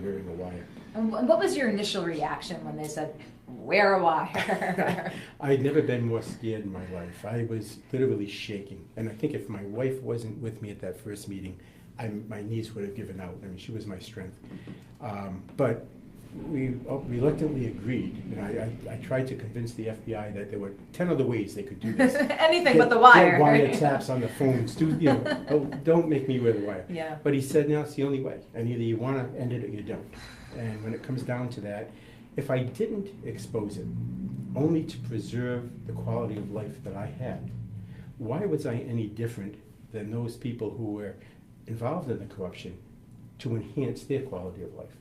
wearing a wire. And what was your initial reaction when they said, wear a wire? I'd never been more scared in my life. I was literally shaking. And I think if my wife wasn't with me at that first meeting, my knees would have given out. I mean, she was my strength. But we reluctantly agreed. And I tried to convince the FBI that there were 10 other ways they could do this. Anything but the wire. Get wiretaps on the phones. Don't make me wear the wire. Yeah. But he said, no, it's the only way. And either you want to end it or you don't. And when it comes down to that, if I didn't expose it, only to preserve the quality of life that I had, why was I any different than those people who were involved in the corruption to enhance their quality of life?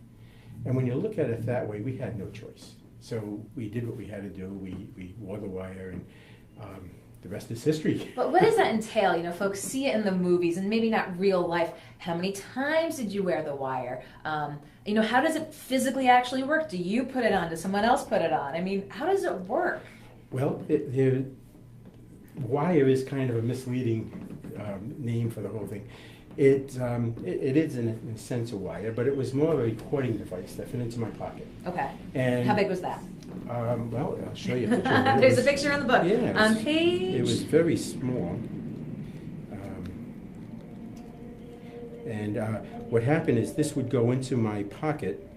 And when you look at it that way, we had no choice. So we did what we had to do. We wore the wire, and the rest is history. But what does that entail? You know, folks see it in the movies and maybe not real life. How many times did you wear the wire? How does it physically actually work? Do you put it on? Does someone else put it on? I mean, how does it work? Well, wire is kind of a misleading name for the whole thing. It is in a sense a wire, but it was more of a recording device that fit into my pocket. Okay. And how big was that? Well, I'll show you a picture. There's a picture in the book. Yeah, on page. It was very small. And what happened is this would go into my pocket,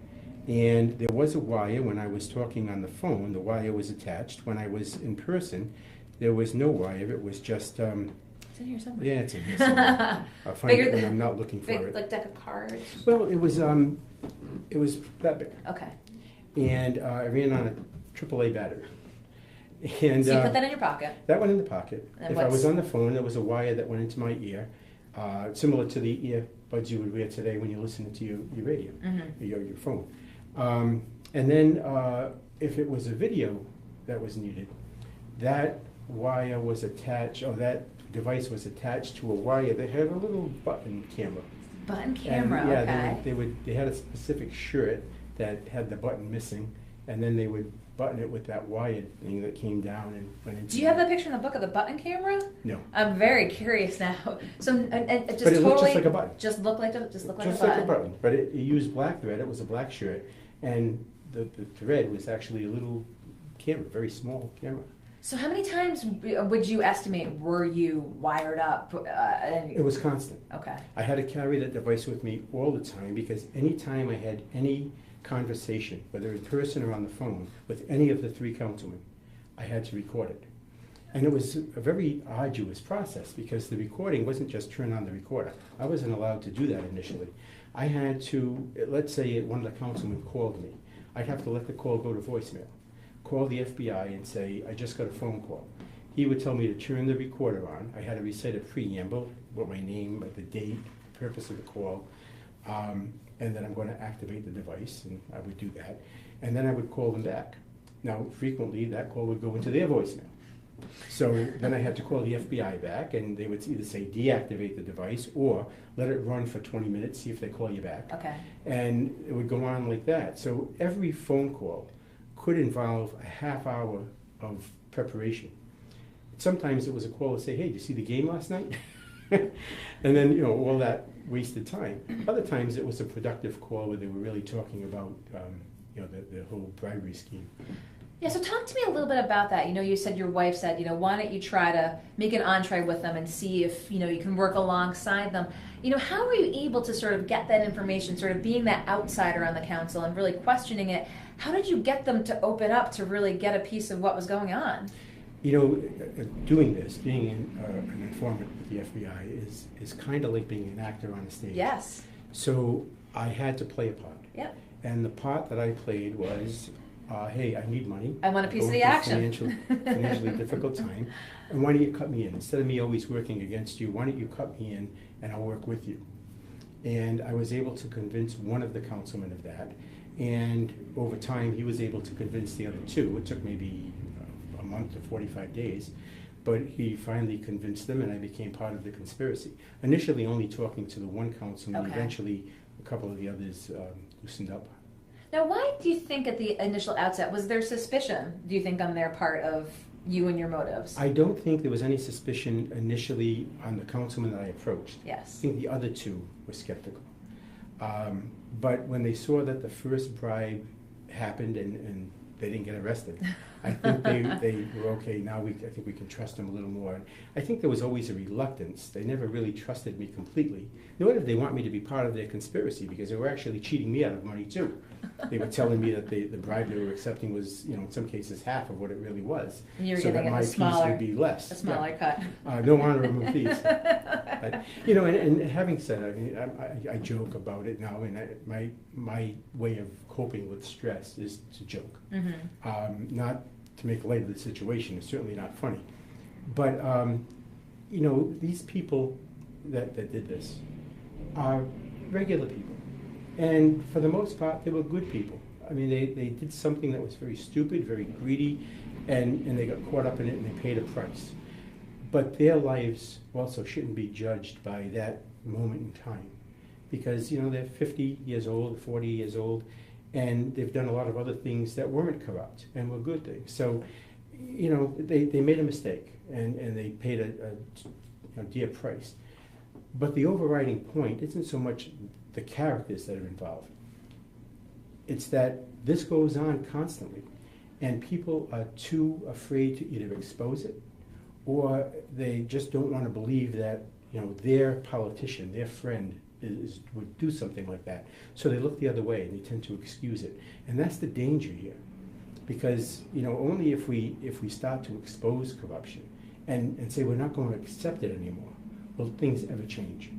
and there was a wire when I was talking on the phone. The wire was attached. When I was in person, there was no wire. It was just... it's in here somewhere. Yeah, it's in here somewhere. I'll find it when I'm not looking for it. Like deck of cards? Well, it was that big. Okay. And I ran on a AAA battery. And, so you put that in your pocket? That went in the pocket. And if I was on the phone, there was a wire that went into my ear, similar to the earbuds you would wear today when you listen to your radio, your phone. And then if it was a video that was needed, that wire was attached, or that device was attached to a wire that had a little button camera. Button camera, and, yeah, okay. they had a specific shirt that had the button missing, and then they would button it with that wire thing that came down and went into. Do you have that picture in the book of the button camera? No. I'm very curious now. So it just but it totally looked just like a button. Just looked like a button. Just like a button, but it used black thread. It was a black shirt, and the thread was actually a little camera, very small camera. So how many times would you estimate were you wired up? It was constant. Okay. I had to carry that device with me all the time because anytime I had any conversation, whether in person or on the phone, with any of the three councilmen, I had to record it. And it was a very arduous process because the recording wasn't just turn on the recorder. I wasn't allowed to do that initially. I had to, let's say one of the councilmen called me. I'd have to let the call go to voicemail. Call the FBI and say, I just got a phone call. He would tell me to turn the recorder on. I had to recite a preamble, what my name, the date, the purpose of the call, and then I'm going to activate the device, and I would do that. And then I would call them back. Now, frequently, that call would go into their voicemail. So then I had to call the FBI back, and they would either say deactivate the device or let it run for 20 minutes, see if they call you back. Okay. And it would go on like that. So every phone call could involve a half hour of preparation. Sometimes it was a call to say, hey, did you see the game last night? And then, all that wasted time. Other times it was a productive call where they were really talking about, the whole bribery scheme. Yeah, so talk to me a little bit about that. You said your wife said, why don't you try to make an entree with them and see if, you can work alongside them. How were you able to sort of get that information, sort of being that outsider on the council and really questioning it? How did you get them to open up to really get a piece of what was going on? Doing this, being an informant with the FBI is kind of like being an actor on a stage. Yes. So I had to play a part. Yep. And the part that I played was, hey, I need money. I want a piece of the action. Financially difficult time. And why don't you cut me in? Instead of me always working against you, why don't you cut me in and I'll work with you? And I was able to convince one of the councilmen of that. And over time, he was able to convince the other two. It took maybe a month to 45 days. But he finally convinced them, and I became part of the conspiracy. Initially only talking to the one councilman, okay. Eventually a couple of the others loosened up. Now, why do you think at the initial outset, was there suspicion, do you think, on their part of you and your motives? I don't think there was any suspicion initially on the councilman that I approached. Yes. I think the other two were skeptical. But when they saw that the first bribe happened and they didn't get arrested, I think they were okay. Now I think we can trust them a little more. I think there was always a reluctance. They never really trusted me completely. Nor did they want me to be part of their conspiracy, because they were actually cheating me out of money too. They were telling me that the bribe they were accepting was, in some cases, half of what it really was, You're so that getting my piece would be less. A smaller cut. No honor among thieves. But, and having said, I mean, I joke about it now, and my way of coping with stress is to joke, not to make light of the situation. It's certainly not funny, but these people that did this are regular people, and for the most part, they were good people. I mean, they did something that was very stupid, very greedy, and they got caught up in it, and they paid a price. But their lives also shouldn't be judged by that moment in time, because they're 50 years old, 40 years old, and they've done a lot of other things that weren't corrupt and were good things. So, they made a mistake, and they paid a dear price. But the overriding point isn't so much the characters that are involved. It's that this goes on constantly, and people are too afraid to either expose it, or they just don't want to believe that their politician, their friend, would do something like that. So they look the other way, and they tend to excuse it. And that's the danger here, because only if we start to expose corruption and say we're not going to accept it anymore, will things ever change.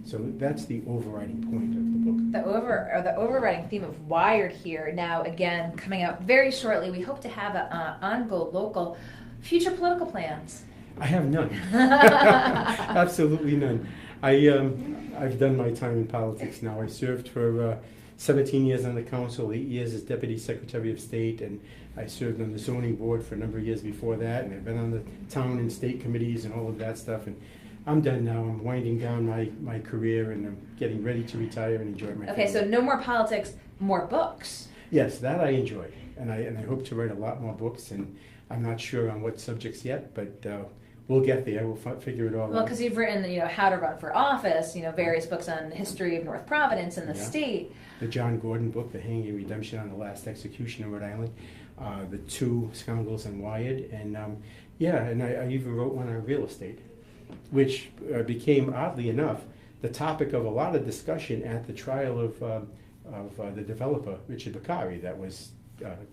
So that's the overriding point of the book. The overriding theme of Wired here. Now, again, coming out very shortly. We hope to have on Go Local. Future political plans? I have none. Absolutely none. I've done my time in politics now. I served for 17 years on the council, 8 years as Deputy Secretary of State, and I served on the zoning board for a number of years before that, and I've been on the town and state committees and all of that stuff. And I'm done now. I'm winding down my career, and I'm getting ready to retire and enjoy my family. Okay, so no more politics, more books. Yes, that I enjoy, and I hope to write a lot more books, and I'm not sure on what subjects yet, but we'll get there. We'll figure it all out. Well, because you've written, How to Run for Office, various books on the history of North Providence and the state. The John Gordon book, The Hanging and Redemption on the Last Execution in Rhode Island, the 2 Scoundrels and Wired, and and I even wrote one on real estate, which became, oddly enough, the topic of a lot of discussion at the trial of the developer, Richard Bakari, that was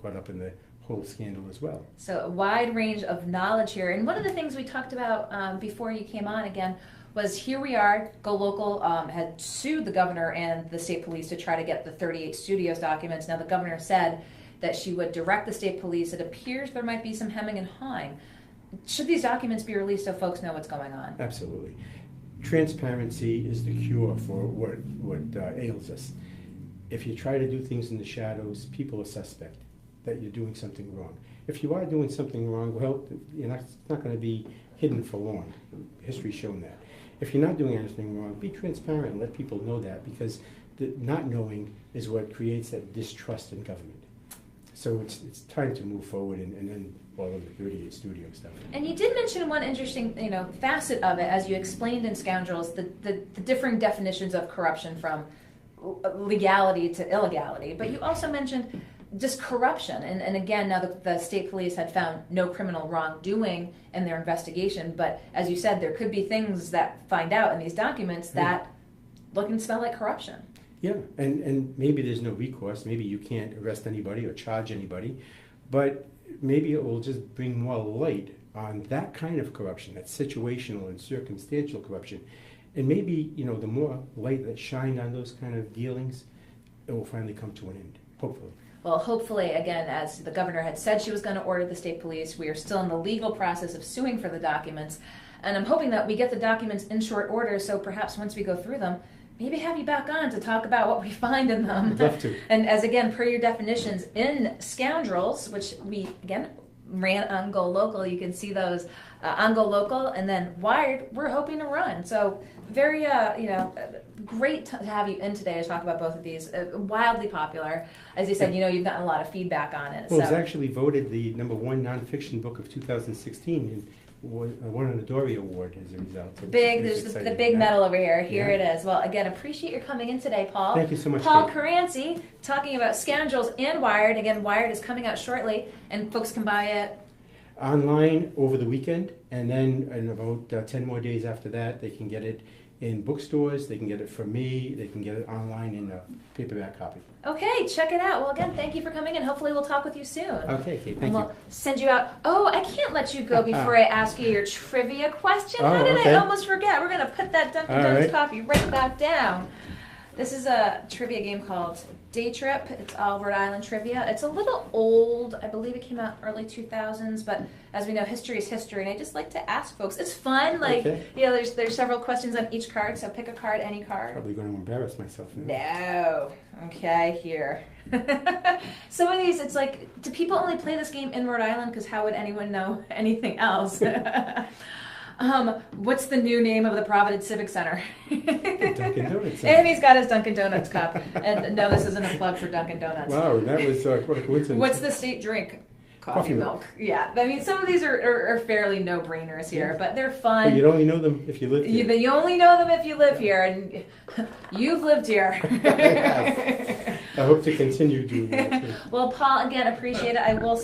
caught up in the whole scandal as well. So a wide range of knowledge here. And one of the things we talked about before you came on again was, here we are, Go Local had sued the governor and the state police to try to get the 38 studios documents. Now the governor said that she would direct the state police. It appears there might be some hemming and hawing. Should these documents be released so folks know what's going on? Absolutely. Transparency is the cure for what ails us. If you try to do things in the shadows, people are suspect that you're doing something wrong. If you are doing something wrong, well, it's not going to be hidden for long. History's shown that. If you're not doing anything wrong, be transparent and let people know that, because the not knowing is what creates that distrust in government. So it's time to move forward and then all of the 38 studio stuff. And you did mention one interesting, facet of it, as you explained in Scoundrels, the differing definitions of corruption from legality to illegality. But you also mentioned just corruption. And again, now the state police had found no criminal wrongdoing in their investigation. But as you said, there could be things that find out in these documents that look and smell like corruption. Yeah, and maybe there's no recourse. Maybe you can't arrest anybody or charge anybody. But maybe it will just bring more light on that kind of corruption, that situational and circumstantial corruption. And maybe, the more light that's shined on those kind of dealings, it will finally come to an end, hopefully. Well, hopefully, again, as the governor had said she was going to order the state police, we are still in the legal process of suing for the documents. And I'm hoping that we get the documents in short order, so perhaps once we go through them, maybe have you back on to talk about what we find in them. I'd love to. And as, again, per your definitions, in Scoundrels, which we, again, ran on Go Local, you can see those on Go Local, and then Wired, we're hoping to run. So very, great to have you in today to talk about both of these. Wildly popular. As you said, you've gotten a lot of feedback on it. Well, it was actually voted the #1 nonfiction book of 2016 won an Dory Award as a result. There's the big medal over here. Here Yeah. it is. Well, again, appreciate your coming in today, Paul. Thank you so much, Paul Kate. Caranci, talking about Scoundrels and Wired. Again, Wired is coming out shortly, and folks can buy it. Online over the weekend, and then in about 10 more days after that, they can get it in bookstores, they can get it from me, they can get it online in a paperback copy. Okay, check it out. Well, again, thank you for coming in. Hopefully we'll talk with you soon. Okay, Kate, And thank we'll you. send you out. Oh, I can't let you go before I ask you your trivia question. How Oh, did okay. I almost forget? We're going to put that Dunkin' All Donuts right. coffee right back down. This is a trivia game called Day Trip. It's all Rhode Island trivia. It's a little old. I believe it came out early 2000s, but as we know, history is history, and I just like to ask folks. It's fun. Like, Okay. you know, there's several questions on each card, so pick a card, any card. Probably going to embarrass myself now. No. Okay, here. Some of these, it's like, do people only play this game in Rhode Island? Because how would anyone know anything else? What's the new name of the Providence Civic Center? Dunkin' Donuts. And he's got his Dunkin' Donuts cup. And no, this isn't a plug for Dunkin' Donuts. Wow, that was what a coincidence. What's the state drink? Coffee milk. Yeah, I mean, some of these are fairly no-brainers here, but they're fun. But you'd only know them if you lived here. You only know them if you live here, and you've lived here. I hope to continue doing that too. Well, Paul, again, appreciate it. I will say